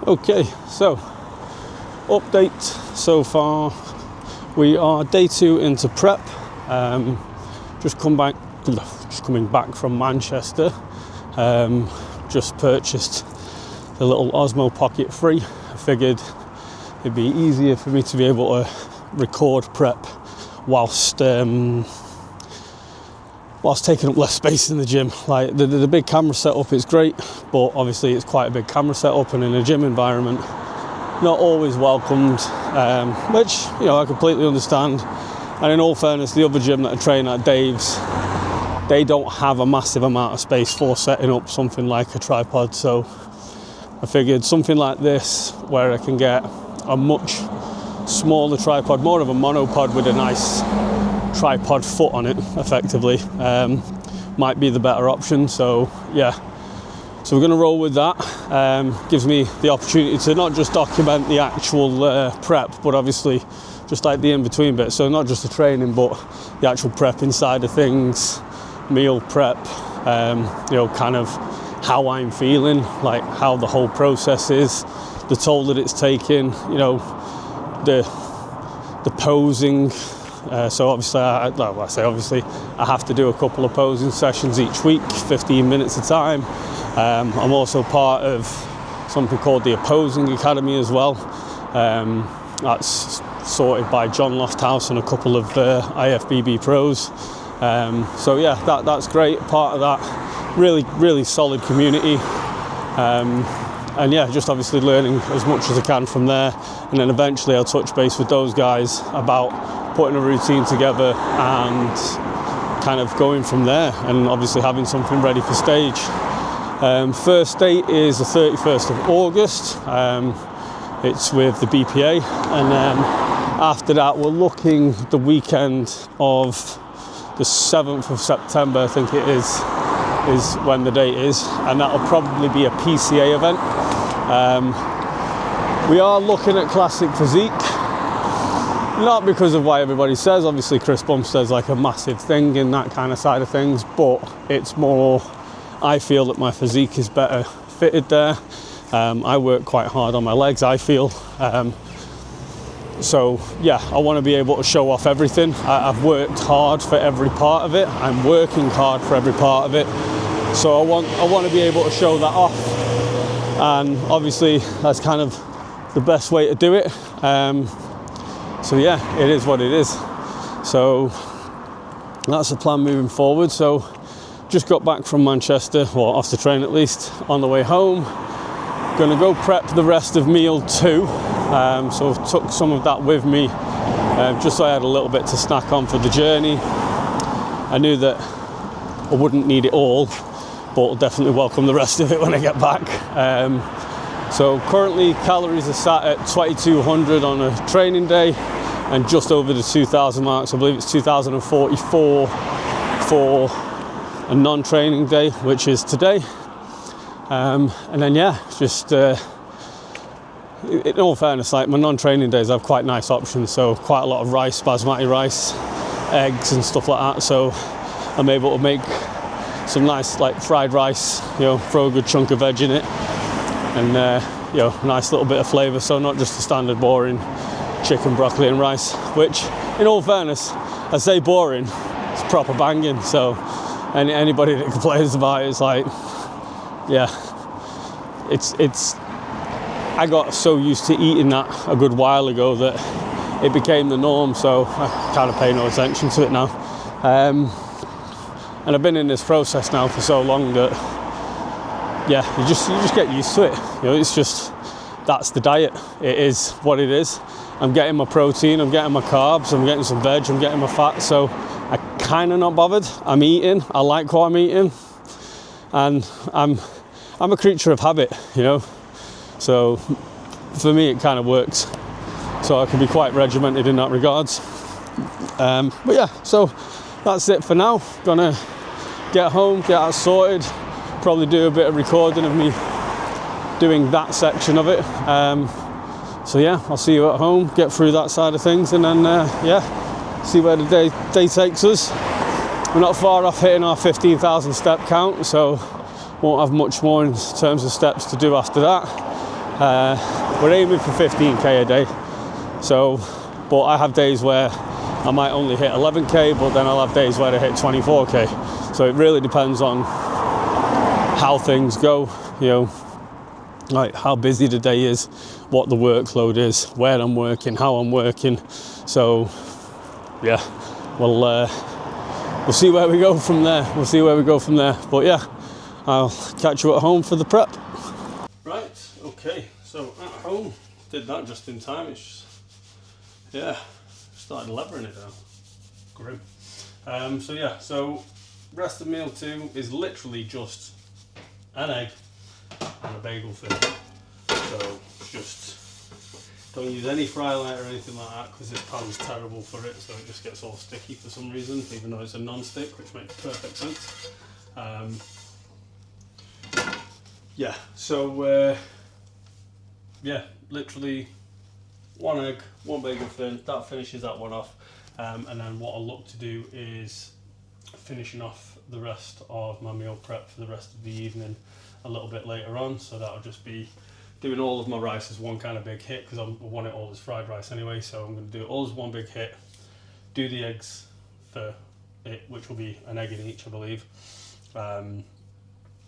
Okay, so update so far. We are day 2 into prep. Just coming back from Manchester. Just purchased the little Osmo Pocket 3. I figured it'd be easier for me to be able to record prep whilst taking up less space in the gym. Like the big camera setup is great, but obviously it's quite a big camera setup, and in a gym environment, not always welcomed, which, you know, I completely understand. And in all fairness, the other gym that I train at, Dave's, they don't have a massive amount of space for setting up something like a tripod. So I figured something like this, where I can get a much smaller tripod, more of a monopod with a nice tripod foot on it, effectively, might be the better option. So yeah, so we're going to roll with that. Gives me the opportunity to not just document the actual prep, but obviously just like the in-between bit. So not just the training, but the actual prepping side of things, meal prep, you know, kind of how I'm feeling, like how the whole process is, the toll that it's taking, you know, the posing. So obviously, I have to do a couple of posing sessions each week, 15 minutes a time. I'm also part of something called the Opposing Academy as well. That's sorted by John Lofthouse and a couple of IFBB pros. So yeah, that's great. Part of that really solid community. And yeah, just obviously learning as much as I can from there. And then eventually I'll touch base with those guys about putting a routine together and kind of going from there, and obviously having something ready for stage. First date is the 31st of August. It's with the BPA, and then after that we're looking the weekend of the 7th of September, I think it is when the date is, and that'll probably be a PCA event. We are looking at classic physique, not because of why everybody says. Obviously Chris Bumstead's like a massive thing in that kind of side of things, but it's more, I feel that my physique is better fitted there. I work quite hard on my legs, I feel. So yeah, I want to be able to show off everything. I've worked hard for every part of it. I'm working hard for every part of it. So I want to be able to show that off. And obviously that's kind of the best way to do it. So yeah, it is what it is. So that's the plan moving forward. So just got back from Manchester, well, off the train at least, on the way home. Gonna go prep the rest of meal 2. So took some of that with me, just so I had a little bit to snack on for the journey. I knew that I wouldn't need it all, but I'll definitely welcome the rest of it when I get back. So currently calories are sat at 2200 on a training day, and just over the 2000 marks. I believe it's 2044 for a non-training day, which is today. And then yeah, just in all fairness, like my non-training days have quite nice options, so quite a lot of rice, basmati rice, eggs and stuff like that. So I'm able to make some nice like fried rice, you know, throw a good chunk of veg in it, and you know, nice little bit of flavour. So not just the standard boring chicken, broccoli and rice, which in all fairness, I say boring, it's proper banging. So anybody that complains about it is like, yeah, it's I got so used to eating that a good while ago that it became the norm, so I kind of pay no attention to it now. And I've been in this process now for so long that yeah, you just get used to it. You know, it's just, that's the diet. It is what it is. I'm getting my protein, I'm getting my carbs, I'm getting some veg, I'm getting my fat, so I kind of not bothered. I'm eating, I like what I'm eating, and I'm a creature of habit, you know. So for me, it kind of works. So I can be quite regimented in that regards. But yeah, so that's it for now. Gonna get home, get that sorted, probably do a bit of recording of me doing that section of it. So yeah, I'll see you at home, get through that side of things, and then yeah, see where the day takes us. We're not far off hitting our 15,000 step count, so won't have much more in terms of steps to do after that. We're aiming for 15k a day. So, but I have days where I might only hit 11k, but then I'll have days where I hit 24k. So it really depends on how things go, you know, like how busy the day is, what the workload is, where I'm working, how I'm working. So yeah, we'll see where we go from there. But yeah, I'll catch you at home for the prep. Right, okay, so at home, did that just in time. It's just, yeah, started levering it down. Grim. So yeah, so rest of meal 2 is literally just an egg and a bagel thin. So just don't use any fry light or anything like that, because this pan's terrible for it, so it just gets all sticky for some reason, even though it's a non-stick, which makes perfect sense. Yeah, so yeah, literally 1 egg, 1 bagel thin, that finishes that one off. And then what I'll look to do is finishing off the rest of my meal prep for the rest of the evening a little bit later on. So that'll just be doing all of my rice as one kind of big hit, because I want it all as fried rice anyway. So I'm going to do it all as one big hit, do the eggs for it, which will be an egg in each, I believe.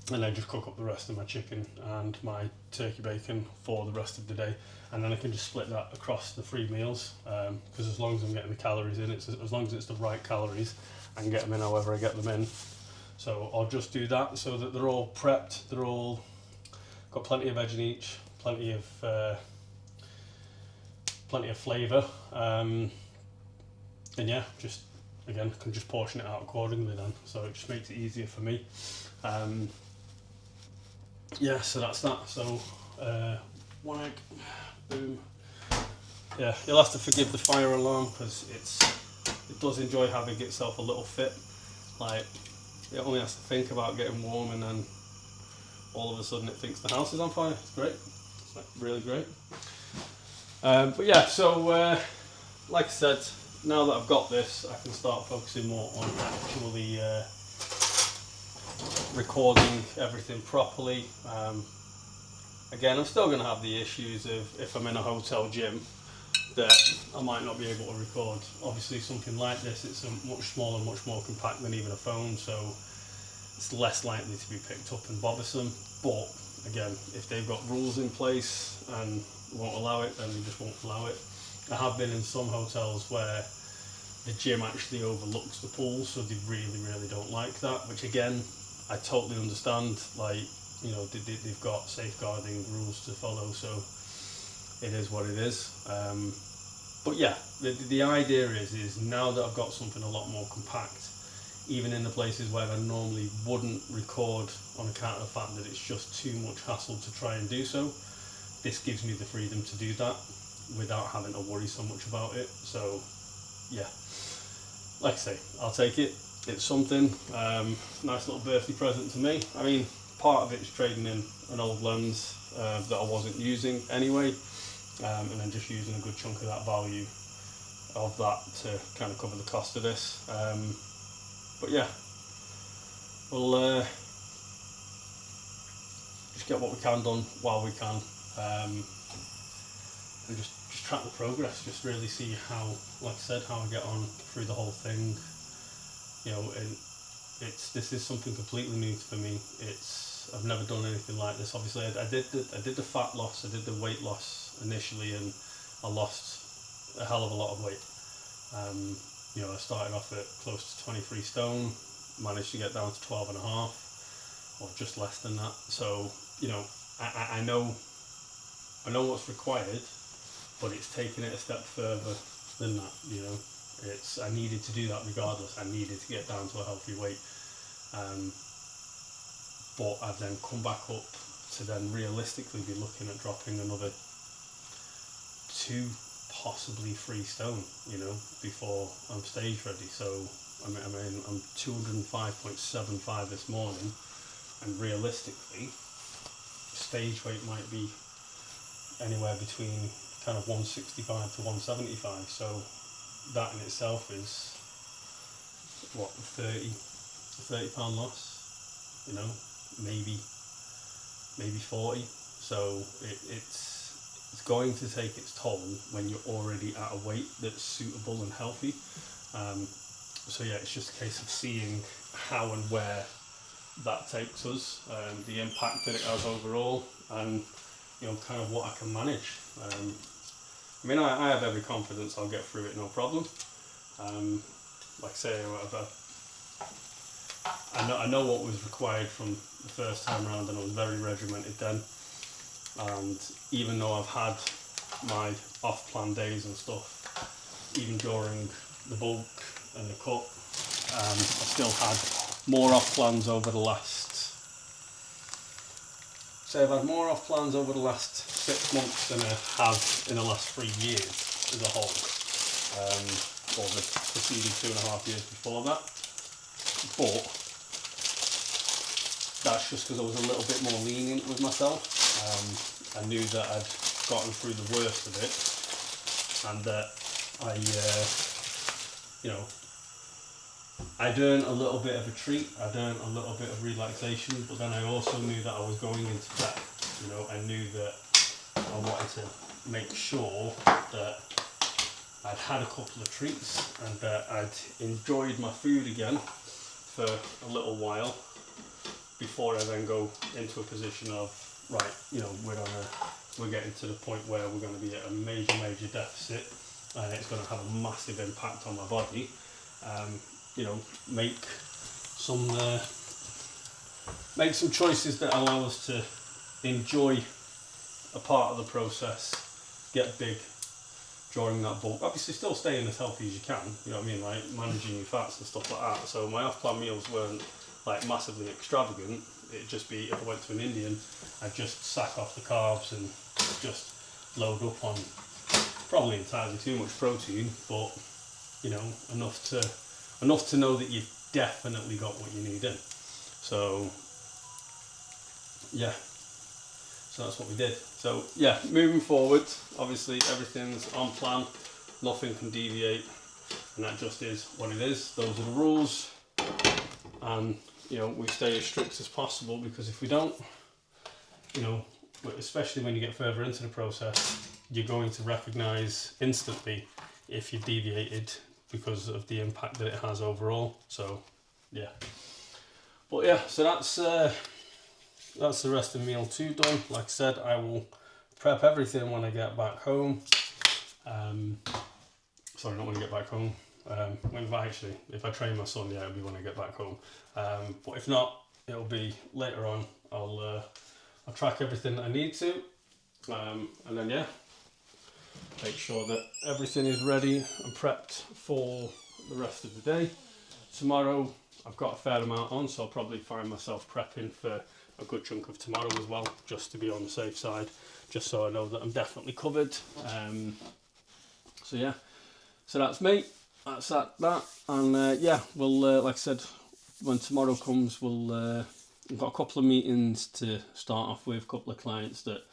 And then just cook up the rest of my chicken and my turkey bacon for the rest of the day, and then I can just split that across the 3 meals, because as long as I'm getting the calories in, as long as it's the right calories, I can get them in however I get them in. So I'll just do that so that they're all prepped, they're all got plenty of veg in each, plenty of flavour, and yeah, just again can just portion it out accordingly then, so it just makes it easier for me. Yeah, so that's that. So 1 egg, boom. Yeah, you'll have to forgive the fire alarm, because it does enjoy having itself a little fit. Like, it only has to think about getting warm, and then all of a sudden it thinks the house is on fire. It's great. It's like really great. But yeah, so like I said, now that I've got this, I can start focusing more on actually recording everything properly. Again, I'm still going to have the issues of if I'm in a hotel gym that I might not be able to record. Obviously something like this, it's a much smaller, much more compact than even a phone, so it's less likely to be picked up and bothersome. But again, if they've got rules in place and won't allow it, then they just won't allow it. I have been in some hotels where the gym actually overlooks the pool, so they really don't like that, which again, I totally understand. Like, you know, they've got safeguarding rules to follow, so it is what it is. But yeah, the idea is now that I've got something a lot more compact, even in the places where I normally wouldn't record on account of the fact that it's just too much hassle to try and do so, this gives me the freedom to do that without having to worry so much about it. So yeah, like I say, I'll take it. It's something, nice little birthday present to me. I mean, part of it's trading in an old lens that I wasn't using anyway, and then just using a good chunk of that value of that to kind of cover the cost of this. But yeah, we'll just get what we can done while we can, and just track the progress, just really see how, like I said, how I get on through the whole thing. You know, and this is something completely new for me. I've never done anything like this. Obviously, I did the fat loss, I did the weight loss initially, and I lost a hell of a lot of weight. You know, I started off at close to 23 stone, managed to get down to 12 and a half, or just less than that. So, you know, I know what's required, but it's taking it a step further than that. You know, I needed to do that regardless. I needed to get down to a healthy weight. But I've then come back up to then realistically be looking at dropping another 2, possibly 3 stone, you know, before I'm stage ready. So I mean I'm 205.75 this morning, and realistically stage weight might be anywhere between kind of 165 to 175. So that in itself is what, 30 pound loss, you know, maybe 40. So it's going to take its toll when you're already at a weight that's suitable and healthy. So yeah, it's just a case of seeing how and where that takes us, the impact that it has overall, and kind of what I can manage. I mean, I have every confidence I'll get through it, no problem. Like I say, I know what was required from the first time around, and I was very regimented then. And even though I've had my off-plan days and stuff, even during the bulk and the cut, I still had more off plans over the last. So I've had more off plans over the last 6 months than I have in the last 3 years as a whole, or the preceding 2.5 years before that. But that's just because I was a little bit more lenient with myself. I knew that I'd gotten through the worst of it, and that I'd earned a little bit of a treat, I'd earned a little bit of relaxation, but then I also knew that I was going into prep. I knew that I wanted to make sure that I'd had a couple of treats and that I'd enjoyed my food again for a little while before I then go into a position of, right, we're getting to the point where we're going to be at a major deficit, and it's going to have a massive impact on my body. Make some choices that allow us to enjoy a part of the process, get big during that bulk. Obviously still staying as healthy as you can, you know what I mean, like managing your fats and stuff like that. So my off-plan meals weren't like massively extravagant. It'd just be, if I went to an Indian, I'd just sack off the carbs and just load up on probably entirely too much protein, but enough to know that you've definitely got what you need in. So yeah, so that's what we did. So yeah, moving forward, obviously everything's on plan, nothing can deviate, and that just is what it is. Those are the rules, and we stay as strict as possible, because if we don't, especially when you get further into the process, you're going to recognise instantly if you've deviated because of the impact that it has overall. So yeah, but yeah, so that's the rest of meal 2 done. Like I said, I will prep everything when I get back home. Sorry, not when I get back home. If I train my son, yeah, it'll be when I get back home. But if not, it'll be later on. I'll track everything that I need to, and then yeah, make sure that everything is ready and prepped for the rest of the day. Tomorrow I've got a fair amount on, so I'll probably find myself prepping for a good chunk of tomorrow as well, just to be on the safe side, just so I know that I'm definitely covered. So yeah, so that's me, that's that, and yeah, we'll like I said, when tomorrow comes, we've got a couple of meetings to start off with, a couple of clients that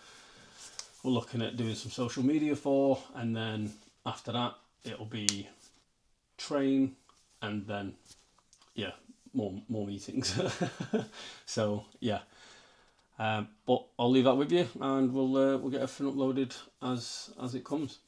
we're looking at doing some social media for, and then after that it'll be train, and then yeah, more meetings. So yeah, but I'll leave that with you, and we'll get everything uploaded as it comes.